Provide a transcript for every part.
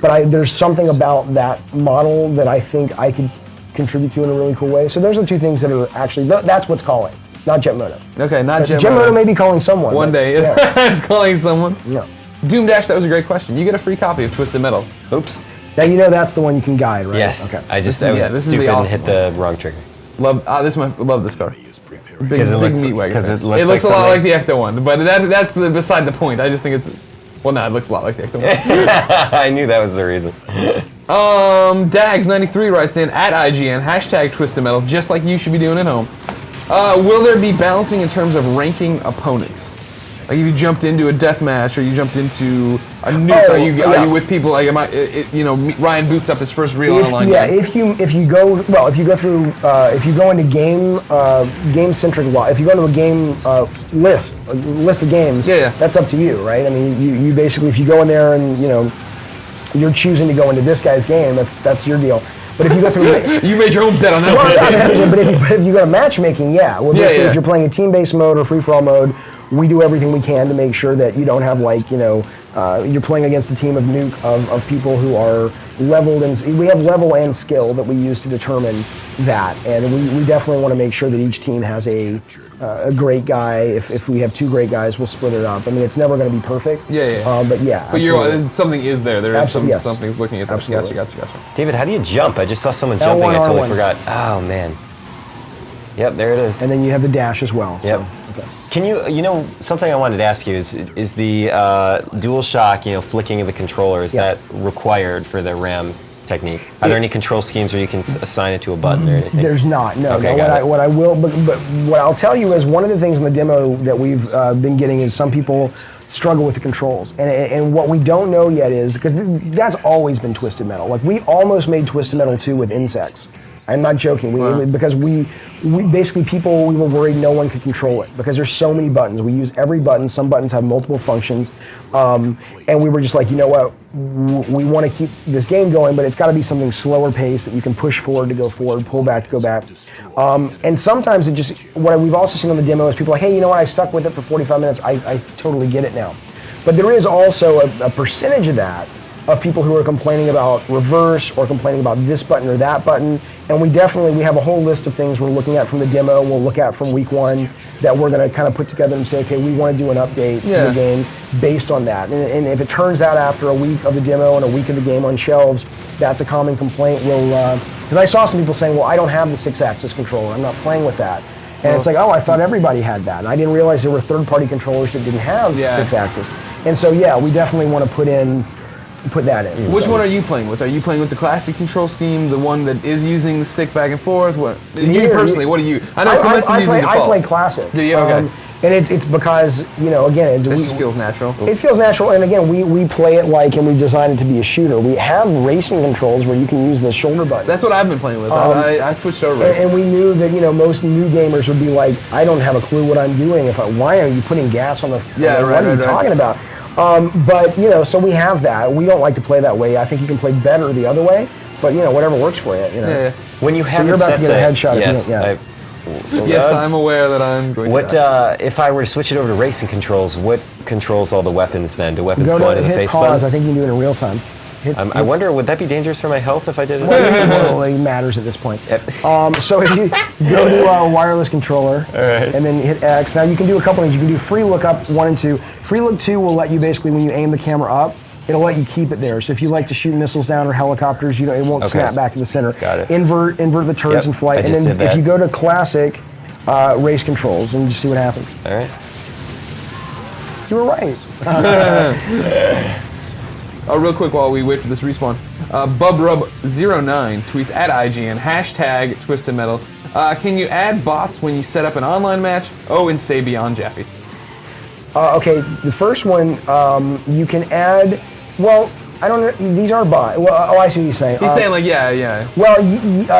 But there's something about that model that I think I could contribute to in a really cool way. So those are the two things that are actually, that's what's calling, not Jet Moto. Okay, not Jet Moto. Jet Moto may be calling someone. One day, it's calling someone. Yeah. Doom Dash, that was a great question. You get a free copy of Twisted Metal. Oops. Now you know that's the one you can guide, right? Yes. Okay. I was stupid and hit the wrong trigger. Love this car. Big it looks meat wagon. it It looks a lot like the Ecto one, but that's beside the point. I just think it's, well, no, it looks a lot like the Ecto one. I knew that was the reason. Dags93 writes in, at IGN, hashtag Twisted Metal, just like you should be doing at home. Will there be balancing in terms of ranking opponents? Like if you jumped into a death match or you jumped into a nuke, are you with people like Ryan boots up his first real online game? if you go into game centric, if you go into a game list of games, that's up to you, right? I mean, you basically, if you go in there and you're choosing to go into this guy's game, that's your deal. But if you go through, you made your own bet on that. but if you go to matchmaking, if you're playing a team-based mode or free-for-all mode, we do everything we can to make sure that you don't have you're playing against a team of Nuke of people who are leveled, and we have level and skill that we use to determine that, and we definitely want to make sure that each team has a great guy. If we have two great guys, we'll split it up. I mean, it's never going to be perfect. But something is there. There is something's looking at that. Absolutely. Gotcha. David, how do you jump? I just saw someone jumping. I totally forgot. Oh man. Yep, there it is. And then you have the dash as well. Yep. So, okay. Can you something I wanted to ask you is the DualShock, flicking of the controller, is that required for the RAM technique? Are there any control schemes where you can assign it to a button or anything? There's not. No. Okay, What I'll tell you is one of the things in the demo that we've been getting is some people struggle with the controls, and what we don't know yet is, because that's always been Twisted Metal. Like, we almost made Twisted Metal 2 with insects. I'm not joking. Because we basically, we were worried no one could control it because there's so many buttons. We use every button. Some buttons have multiple functions, and we were just like, you know what? We want to keep this game going, but it's got to be something slower paced that you can push forward to go forward, pull back to go back. And sometimes what we've also seen on the demo is people are like, hey, you know what? I stuck with it for 45 minutes. I totally get it now. But there is also a percentage of that, of people who are complaining about reverse or complaining about this button or that button. And we have a whole list of things we're looking at from the demo, we'll look at from week one, that we're going to kind of put together and say, okay, we want to do an update to the game based on that. And if it turns out after a week of the demo and a week of the game on shelves, that's a common complaint, because I saw some people saying, well, I don't have the 6-axis controller, I'm not playing with that. And it's like, oh, I thought everybody had that. And I didn't realize there were third-party controllers that didn't have 6-axis. And so, we definitely want to put that in. Which one are you playing with? Are you playing with the classic control scheme, the one that is using the stick back and forth? What you personally? What do you? I know Clements is using default. I play classic. Do you? Okay. And it's because again, this feels natural. It feels natural, and again, we play it and we design it to be a shooter. We have racing controls where you can use the shoulder buttons. That's what I've been playing with. I switched over. And we knew that most new gamers would be like, I don't have a clue what I'm doing. Why are you putting gas on the? What are you talking about? But so we have that. We don't like to play that way. I think you can play better the other way. But whatever works for you. Yeah. When you have, so you're about to get a headshot. Yes. Yes, I'm aware that I'm going to. If I were to switch it over to racing controls, what controls all the weapons then? Do weapons go into the face pause. buttons? I think you can do it in real time. I wonder, would that be dangerous for my health if I did it? Well, it matters at this point. So if you go to a wireless controller and then hit X, now you can do a couple things. You can do free look up 1 and 2. Free look 2 will let you basically, when you aim the camera up, it'll let you keep it there. So if you like to shoot missiles down or helicopters, it won't snap back to the center. Got it. Invert the turrets in flight, and then if you go to classic race controls, and just see what happens. All right. You were right. Real quick while we wait for this respawn, BubRub09 tweets at IGN, hashtag Twisted Metal. Can you add bots when you set up an online match? Oh, and say beyond Jaffe. Okay, the first one, you can add, well, I don't know, these are bots. Well, I see what you're saying. He's saying yeah. Well,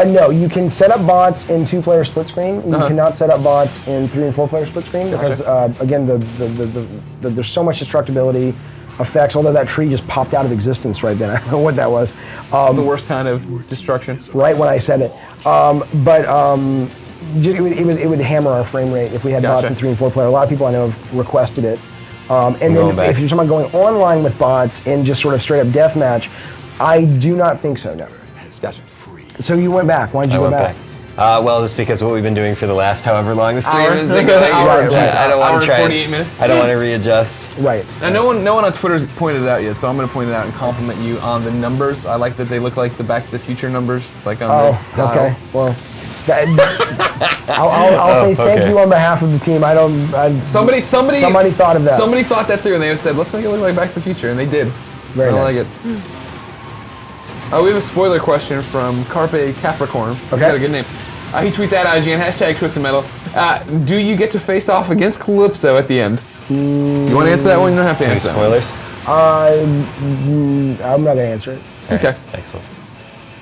no, you can set up bots in 2-player split screen. You cannot set up bots in 3- and 4-player split screen because, again, there's so much destructibility effects, although that tree just popped out of existence right then. I don't know what that was. It's the worst kind of destruction. Right when I said it. It would hammer our frame rate if we had bots in 3- and 4-player. A lot of people I know have requested it. And then if you're talking about going online with bots and just sort of straight up deathmatch, I do not think so, no. Gotcha. So you went back. Why did you go back? Well, it's because what we've been doing for the last however long the stream is. Hour, I don't want to try. 48 minutes. I don't want to readjust. Right. And no one on Twitter's pointed it out yet, so I'm going to point it out and compliment you on the numbers. I like that they look like the Back to the Future numbers, like on the dials. Okay. Well, I'll say thank you on behalf of the team. Somebody thought of that. Somebody thought that through, and they said, "Let's make it look like Back to the Future," and they did. Very nice. I like it. We have a spoiler question from Carpe Capricorn. Okay. He's got a good name. He tweets at IGN, hashtag Twisted Metal. Do you get to face off against Calypso at the end? You want to answer that one? You don't have to answer that one. Spoilers? I'm not going to answer it. Okay. Excellent.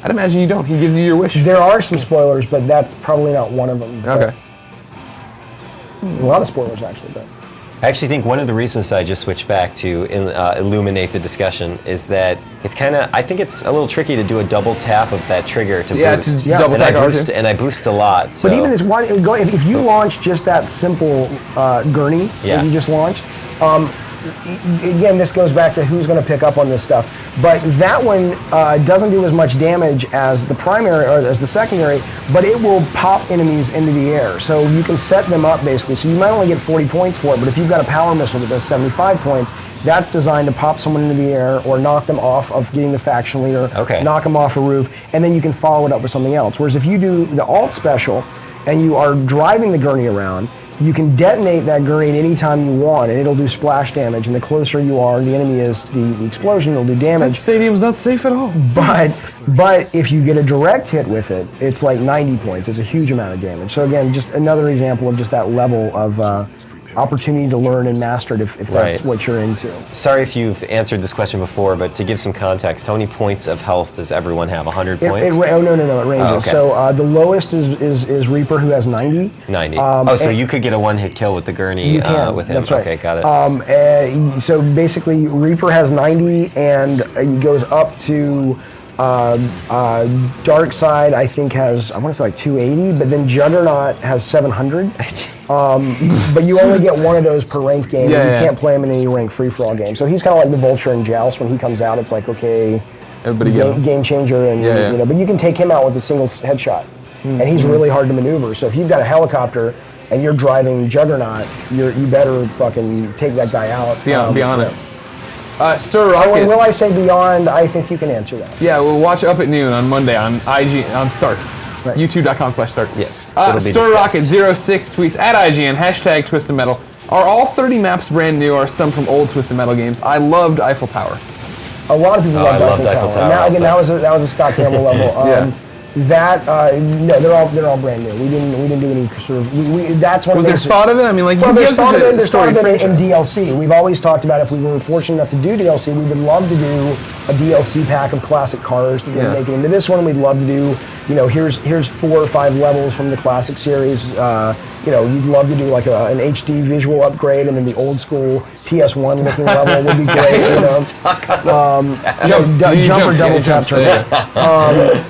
I'd imagine you don't. He gives you your wish. There are some spoilers, but that's probably not one of them. Okay. A lot of spoilers, actually. But I actually think one of the reasons I just switched back to illuminate the discussion is that it's kind of, I think it's a little tricky to do a double tap of that trigger to boost. Double tap and I boost a lot. So. But even this one, if you launch just that simple gurney that you just launched, again, this goes back to who's going to pick up on this stuff. But that one doesn't do as much damage as the primary or as the secondary, but it will pop enemies into the air. So you can set them up basically. So you might only get 40 points for it, but if you've got a power missile that does 75 points, that's designed to pop someone into the air or knock them off of getting the faction leader, knock them off a roof, and then you can follow it up with something else. Whereas if you do the alt special and you are driving the gurney around, you can detonate that grenade anytime you want, and it'll do splash damage. And the closer you are, the enemy is to the explosion, it'll do damage. That stadium's not safe at all. But if you get a direct hit with it, it's like 90 points. It's a huge amount of damage. So again, just another example of just that level of opportunity to learn and master it if that's what you're into. Sorry if you've answered this question before, but to give some context, how many points of health does everyone have? 100 points? No, it ranges. So the lowest is Reaper, who has 90. 90. So you could get a one-hit kill with the gurney with him. That's right. Okay, got it. So basically, Reaper has 90, and he goes up to Dark Side, I think has, I want to say like 280, but then Juggernaut has 700. But you only get one of those per ranked game. You can't play him in any ranked free-for-all game. So he's kind of like the Vulture in Joust. When he comes out, it's like, okay, game changer, and you know. But you can take him out with a single headshot, and he's really hard to maneuver. So if you've got a helicopter and you're driving Juggernaut, you better fucking take that guy out. Beyond it. Stir Rocket. Will I say beyond? I think you can answer that. Yeah, we'll watch Up at Noon on Monday on Start. Right. YouTube.com/Start. Yes. Stir Rocket 06 tweets at IGN, hashtag Twisted Metal. Are all 30 maps brand new, or some from old Twisted Metal games? I loved Eiffel Tower. A lot of people loved Eiffel Tower. Now, again, that was a Scott Campbell level. No, they're all brand new. We didn't do any sort of. That's one. Was there thought of it? I mean, like, there's thought of it in DLC. We've always talked about if we were fortunate enough to do DLC, we would love to do a DLC pack of classic cars to make it into this one. We'd love to do, here's 4 or 5 levels from the classic series. You'd love to do like an HD visual upgrade, and then the old school PS1 looking level would be great. Jump or double tap turbo.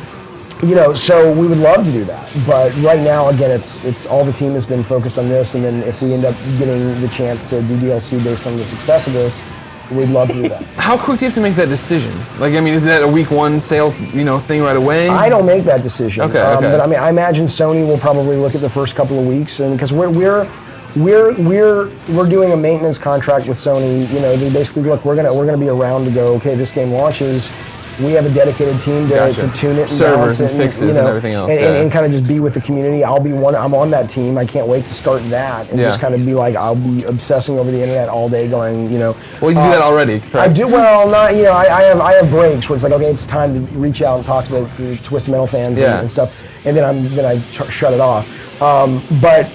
So we would love to do that, but right now, again, it's all the team has been focused on this, and then if we end up getting the chance to do DLC based on the success of this, we'd love to do that. How quick do you have to make that decision? Like, I mean, is that a week 1 sales, thing right away? I don't make that decision. Okay. But I mean, I imagine Sony will probably look at the first couple of weeks, and because we're doing a maintenance contract with Sony. They basically look, we're gonna be around to go. Okay, this game launches. We have a dedicated team to tune it and servers and it, fixes and everything else, and kind of just be with the community. I'm on that team. I can't wait to start that and just kind of be like, I'll be obsessing over the internet all day, going, Well, you do that already. Correct? I do. Well, not. I have breaks where it's like, okay, it's time to reach out and talk to the Twisted Metal fans and stuff, and then I shut it off. But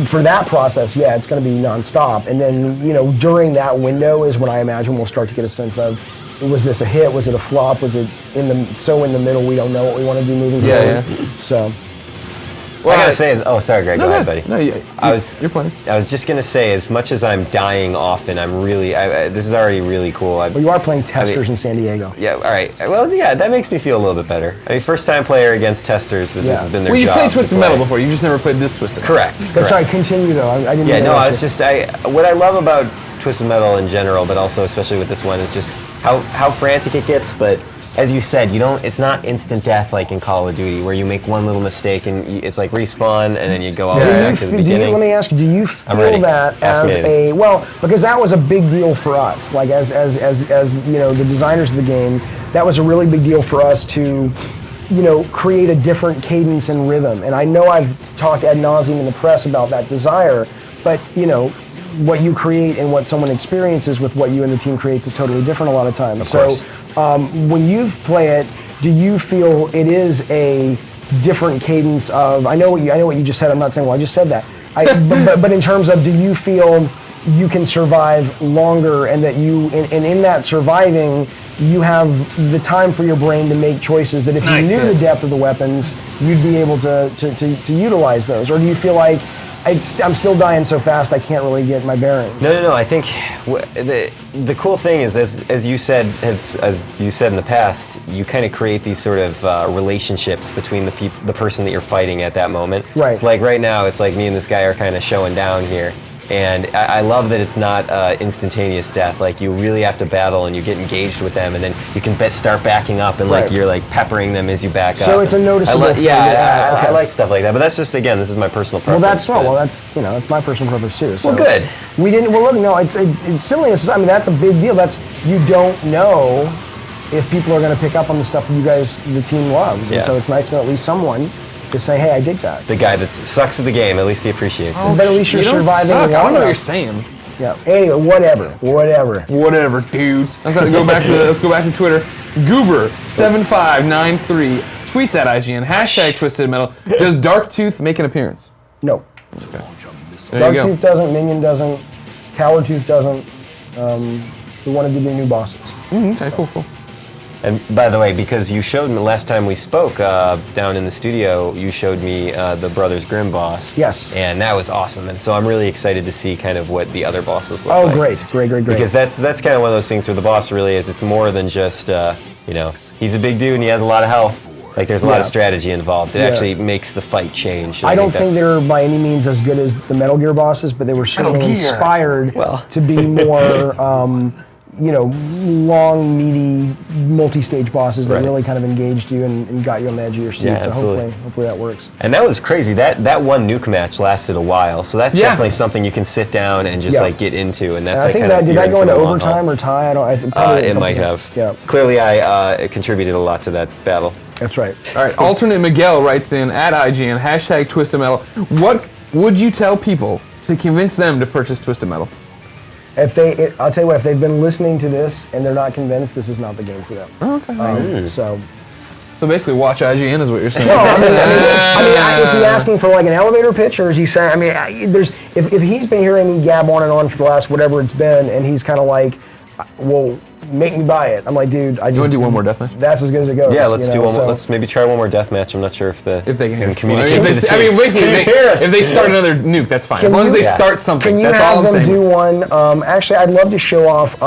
for that process, it's going to be nonstop, and then during that window is when I imagine we'll start to get a sense of, was this a hit? Was it a flop? Was it in the middle? We don't know what we want to do moving forward. Yeah. So. What I gotta say is, sorry, Greg, go ahead, buddy. No, you're playing. I was just gonna say, as much as I'm dying often, I'm really, this is already really cool. Well, you are playing testers in San Diego. Yeah, all right. Well, that makes me feel a little bit better. I mean, first time player against testers, this has been their job. Well, you played Twisted Metal before, you just never played this Twisted Metal. Correct. But sorry, continue though. I didn't. Yeah, no, it's just, what I love about Twisted Metal in general, but also especially with this one, is just how frantic it gets. But as you said, it's not instant death like in Call of Duty, where you make one little mistake and it's like respawn, and then you go all the way back to the beginning. Let me ask you, do you feel that because that was a big deal for us, like as the designers of the game, that was a really big deal for us to, create a different cadence and rhythm. And I know I've talked ad nauseum in the press about that desire, but what you create and what someone experiences with what you and the team creates is totally different a lot of times. So when you play it, do you feel it is a different cadence of, I know what you just said, I'm not saying, well, I just said that. But in terms of, do you feel you can survive longer, and that in that surviving, you have the time for your brain to make choices that if you knew the depth of the weapons, you'd be able to utilize those? Or do you feel like, I'm still dying so fast I can't really get my bearings? No. I think the cool thing is, as you said in the past, you kind of create these sort of relationships between the person that you're fighting at that moment. Right. It's like right now, it's like me and this guy are kind of showing down here. And I love that it's not instantaneous death. Like, you really have to battle, and you get engaged with them, and then you can start backing up, and like you're like peppering them as you back up. So it's a noticeable thing. I like stuff like that. But that's just, again, this is my personal preference. That's my personal preference too. So well, good. We didn't. Well, look, no, it's silliness. I mean, that's a big deal. You don't know if people are going to pick up on the stuff that you guys, the team, loves. And so it's nice to know at least someone to say, hey, I dig that. The guy that sucks at the game, at least he appreciates it. But at least you're surviving. I don't know what you're saying. Yeah. Anyway, whatever, dude. Let's go back to Twitter. Goober7593 tweets at IGN #Twisted Metal. Does Darktooth make an appearance? No. Okay. Darktooth doesn't. Minion doesn't. Tower Tooth doesn't. We wanted to do new bosses. Okay. Cool. And by the way, because you showed me last time we spoke down in the studio, you showed me the Brothers Grimm boss. Yes. And that was awesome. And so I'm really excited to see kind of what the other bosses look like. Oh, great. Because that's kind of one of those things where the boss really is. It's more than just he's a big dude and he has a lot of health. Like, there's a lot of strategy involved. It actually makes the fight change. I don't think they're by any means as good as the Metal Gear bosses, but they were certainly inspired to be more. Long, meaty, multi-stage bosses that really kind of engaged you and got you on the edge of your seat. Yeah, so absolutely. hopefully that works. And that was crazy. That one Nuke match lasted a while, so that's definitely something you can sit down and just like get into. And that's I think did that go into overtime or tie? It might have. Yeah. Clearly, I contributed a lot to that battle. That's right. All right. Alternate Miguel writes in at IGN #Twisted Metal. What would you tell people to convince them to purchase Twisted Metal? I'll tell you what, if they've been listening to this and they're not convinced, this is not the game for them. Okay. So basically, watch IGN is what you're saying. No, is he asking for like an elevator pitch, or is he saying? If he's been hearing me gab on and on for the last whatever it's been, and he's kind of like, well, make me buy it. I'm like, dude, you want to do one more deathmatch? That's as good as it goes. Yeah, let's do one more. Let's maybe try one more deathmatch. I'm not sure if they can communicate. If they start another Nuke, that's fine. As long as they start something, that's all I'm saying. Can you have them do one? Actually, I'd love to show off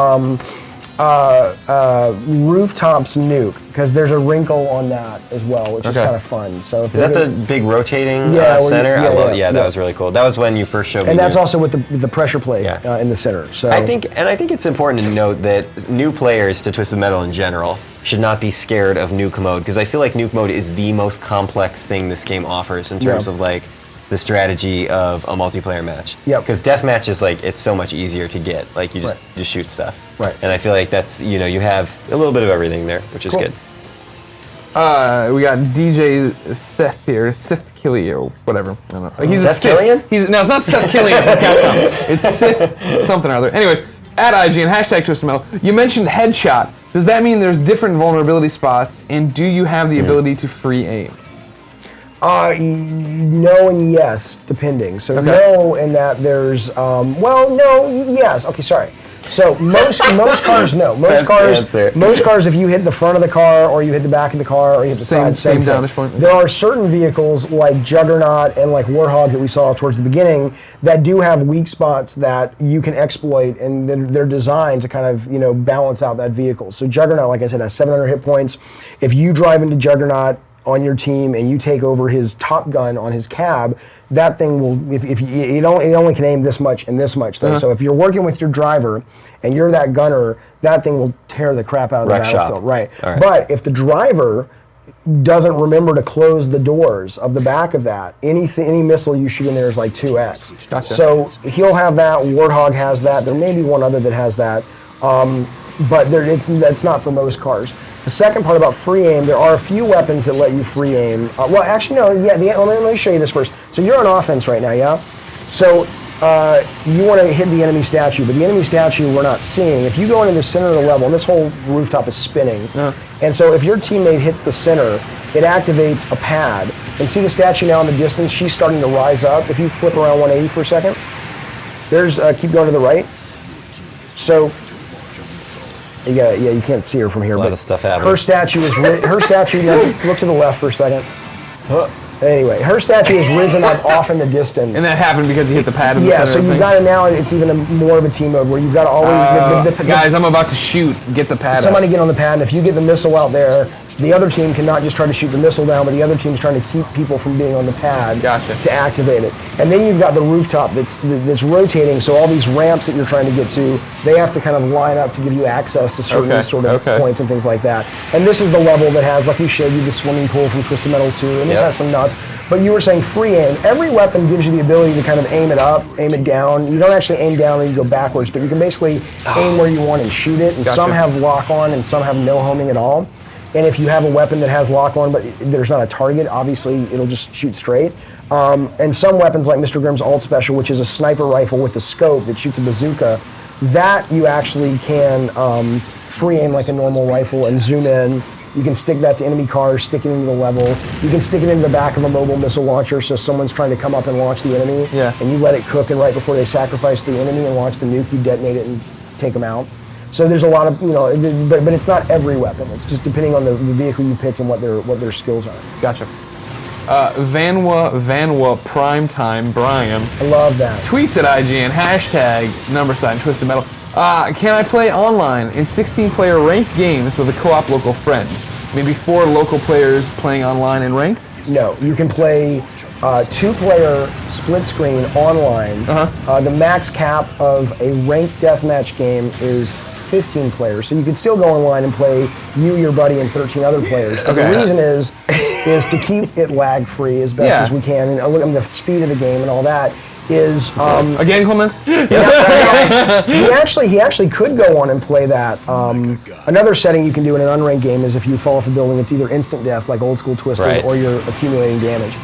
Rooftops Nuke, because there's a wrinkle on that as well, which is kind of fun. So if is that the big rotating center? That was really cool. That was when you first showed me. And that's also with the pressure plate in the center. So I think it's important to note that new players to Twisted Metal in general should not be scared of Nuke mode, because I feel like Nuke mode is the most complex thing this game offers in terms of like the strategy of a multiplayer match. Because deathmatch is like, it's so much easier to get. Like, you just shoot stuff. Right. And I feel like that's, you have a little bit of everything there, which is good. We got DJ Seth here, Sith Killian or whatever. I don't know. He's Seth Killian? No, it's not Seth Killian from Capcom. It's Sith something or other. Anyways, at IGN, #Twisted Metal. You mentioned headshot. Does that mean there's different vulnerability spots, and do you have the ability to free aim? No and yes, depending. So no, in that there's yes. Okay, sorry. So most cars, no. Most cars, if you hit the front of the car or you hit the back of the car or you hit the side, same damage point. There are certain vehicles like Juggernaut and like Warthog that we saw towards the beginning that do have weak spots that you can exploit, and they're designed to kind of balance out that vehicle. So Juggernaut, like I said, has 700 hit points. If you drive into Juggernaut on your team and you take over his top gun on his cab, that thing will, if you, it only can aim this much and this much though. So if you're working with your driver and you're that gunner, that thing will tear the crap out of the battlefield. Right. But if the driver doesn't remember to close the doors of the back of that, any missile you shoot in there is like 2x. Gotcha. So he'll have that, Warthog has that, there may be one other that has that, but that's not for most cars. The second part about free aim, there are a few weapons that let you free aim. Well, actually, no, yeah, let me show you this first. So you're on offense right now, yeah? So you want to hit the enemy statue, but the enemy statue we're not seeing. If you go into the center of the level, and this whole rooftop is spinning, and so if your teammate hits the center, it activates a pad. And see the statue now in the distance? She's starting to rise up. If you flip around 180 for a second, there's, keep going to the right. So, you can't see her from here, a lot of stuff happening. Her statue is look to the left for a second. Anyway, her statue is risen up off in the distance. And that happened because you hit the pad in the center. Yeah, so you've got it now. It's even more of a team mode where you've got to always. Guys, I'm about to shoot. Get the pad. Somebody get on the pad. And if you get the missile out there, the other team cannot just try to shoot the missile down, but the other team's trying to keep people from being on the pad to activate it. And then you've got the rooftop that's rotating. So all these ramps that you're trying to get to, they have to kind of line up to give you access to certain sort of points and things like that. And this is the level that has, like we showed you, the swimming pool from Twisted Metal 2, and this has some nuts. But you were saying free aim. Every weapon gives you the ability to kind of aim it up, aim it down. You don't actually aim down and you go backwards, but you can basically aim where you want and shoot it. And some have lock on and some have no homing at all. And if you have a weapon that has lock on but there's not a target, obviously it'll just shoot straight. And some weapons like Mr. Grimm's Alt Special, which is a sniper rifle with a scope that shoots a bazooka, that you actually can free aim like a normal rifle and zoom in. You can stick that to enemy cars, stick it into the level. You can stick it into the back of a mobile missile launcher so someone's trying to come up and launch the enemy. And you let it cook, and right before they sacrifice the enemy and launch the nuke, you detonate it and take them out. So there's a lot of, but it's not every weapon. It's just depending on the vehicle you pick and what their skills are. Gotcha. Vanwa Primetime Brian. I love that. Tweets at IGN, #, Twisted Metal. Can I play online in 16-player ranked games with a co-op local friend? Maybe 4 local players playing online and ranked? No, you can play 2-player split screen online. The max cap of a ranked deathmatch game is 15 players, so you could still go online and play you, your buddy, and 13 other players. But the reason is to keep it lag-free as best as we can, and look at the speed of the game and all that. Is again, Clemens? He actually could go on and play that. Another setting you can do in an unranked game is if you fall off a building, it's either instant death like old school Twisted, or you're accumulating damage.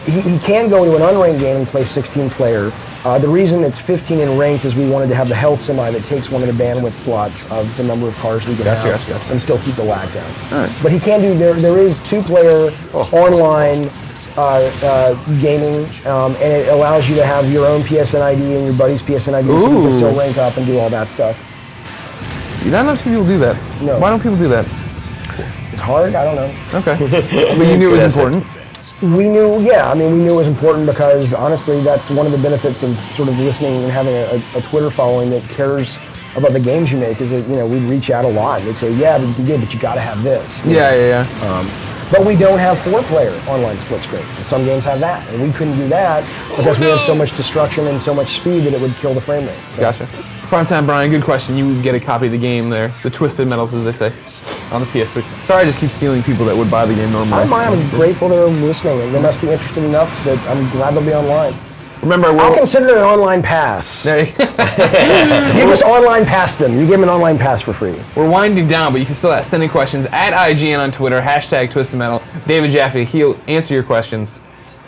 He can go into an unranked game and play 16-player. The reason it's 15 in ranked is we wanted to have the health semi that takes one of the bandwidth slots of the number of cars we can have and still keep the lag down. But he can do, there is 2-player online gaming, and it allows you to have your own PSN ID and your buddy's PSN ID so you can still rank up and do all that stuff. Not enough people do that. No. Why don't people do that? It's hard, I don't know. Okay. But you knew it was important? We knew, we knew it was important because honestly that's one of the benefits of sort of listening and having a Twitter following that cares about the games you make is that, we'd reach out a lot and they'd say, but you gotta have this. But we don't have 4-player online split screen. And some games have that, and we couldn't do that because we have so much destruction and so much speed that it would kill the frame rate. So. Gotcha. Primetime Brian, good question. You would get a copy of the game there. The Twisted Metals, as they say, on the PS3. Sorry, I just keep stealing people that would buy the game normally. I'm grateful they're listening, and they must be interested enough that I'm glad they'll be online. Remember, I'll consider it an online pass. There you just online pass them. You give them an online pass for free. We're winding down, but you can still send in questions at IGN on Twitter, #TwistedMetal. David Jaffe, he'll answer your questions.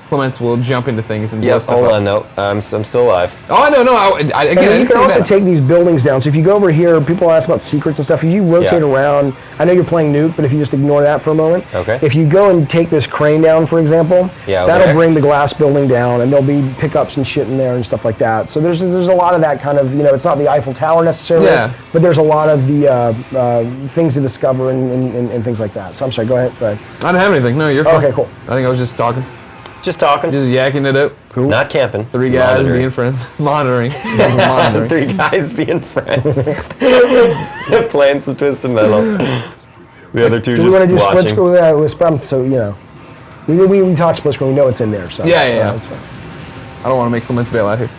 Clements will jump into things and blow stuff hold up. on, no, I'm still alive. Oh, no. Again, you can also take these buildings down. So if you go over here, people ask about secrets and stuff. If you rotate around, I know you're playing Nuke, but if you just ignore that for a moment. If you go and take this crane down, for example, that'll bring the glass building down, and there'll be pickups and shit in there and stuff like that. So there's a lot of that kind of, it's not the Eiffel Tower necessarily, but there's a lot of the things to discover and things like that. So I'm sorry, go ahead. I don't have anything. No, you're fine. Okay, cool. I think I was just talking. Just talking. Just yakking it up. Cool. Not camping. 3 guys being friends. Monitoring. 3 guys being friends. Playing some Twisted Metal. The other two Do we just want to do split watching. screen? Yeah, with Sprum, so, you know. We talk split screen, we know it's in there, so. Yeah. That's fine. I don't want to make Clements bail out here.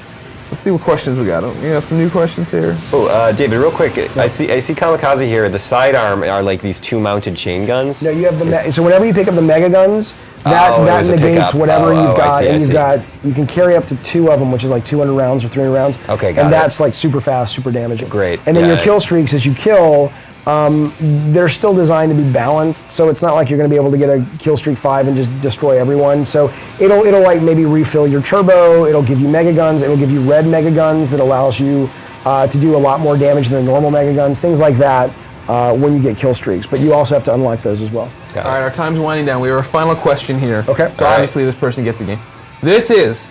Let's see what questions we got. You got some new questions here. Oh, David, real quick. I see Kamikaze here. The sidearm are like these two mounted chain guns. No, you have the so whenever you pick up the mega guns, that there's a negates pickup. whatever you've got, I and see. you've got you can carry up to 2 of them, which is like 200 rounds or 300 rounds. Okay, got and it. that's like super fast, super damaging. Great, And then yeah. your kill streaks, as you kill, they're still designed to be balanced. So it's not like you're going to be able to get a kill streak 5 and just destroy everyone. So it'll like maybe refill your turbo. It'll give you mega guns. It'll give you red mega guns that allows you to do a lot more damage than the normal mega guns. Things like that. When you get kill streaks, but you also have to unlock those as well. All right, our time's winding down. We have our final question here. Okay. So obviously this person gets the game. This is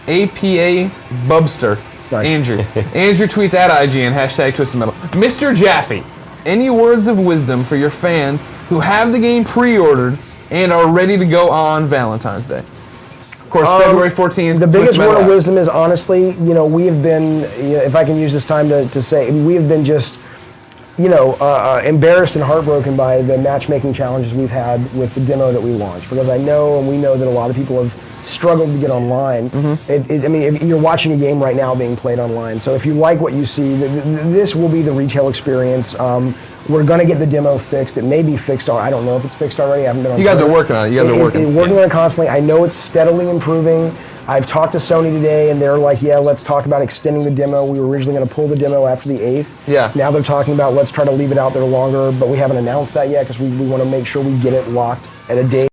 APA Bubster. Nice. Andrew. Andrew tweets at IGN, hashtag Twisted Metal. Mr. Jaffe, any words of wisdom for your fans who have the game pre-ordered and are ready to go on Valentine's Day? Of course, February 14th. The biggest Twisted word Metal of out. wisdom is honestly, we have been, if I can use this time to say, we have been just, embarrassed and heartbroken by the matchmaking challenges we've had with the demo that we launched. Because I know and we know that a lot of people have struggled to get online. If you're watching a game right now being played online. So if you like what you see, this will be the retail experience. We're going to get the demo fixed. It may be fixed. I don't know if it's fixed already. I haven't been on You guys Twitter. are working on it. You guys are working. Working on it constantly. I know it's steadily improving. I've talked to Sony today, and they're like, yeah, let's talk about extending the demo. We were originally going to pull the demo after the 8th. Yeah. Now they're talking about let's try to leave it out there longer, but we haven't announced that yet because we want to make sure we get it locked at a date.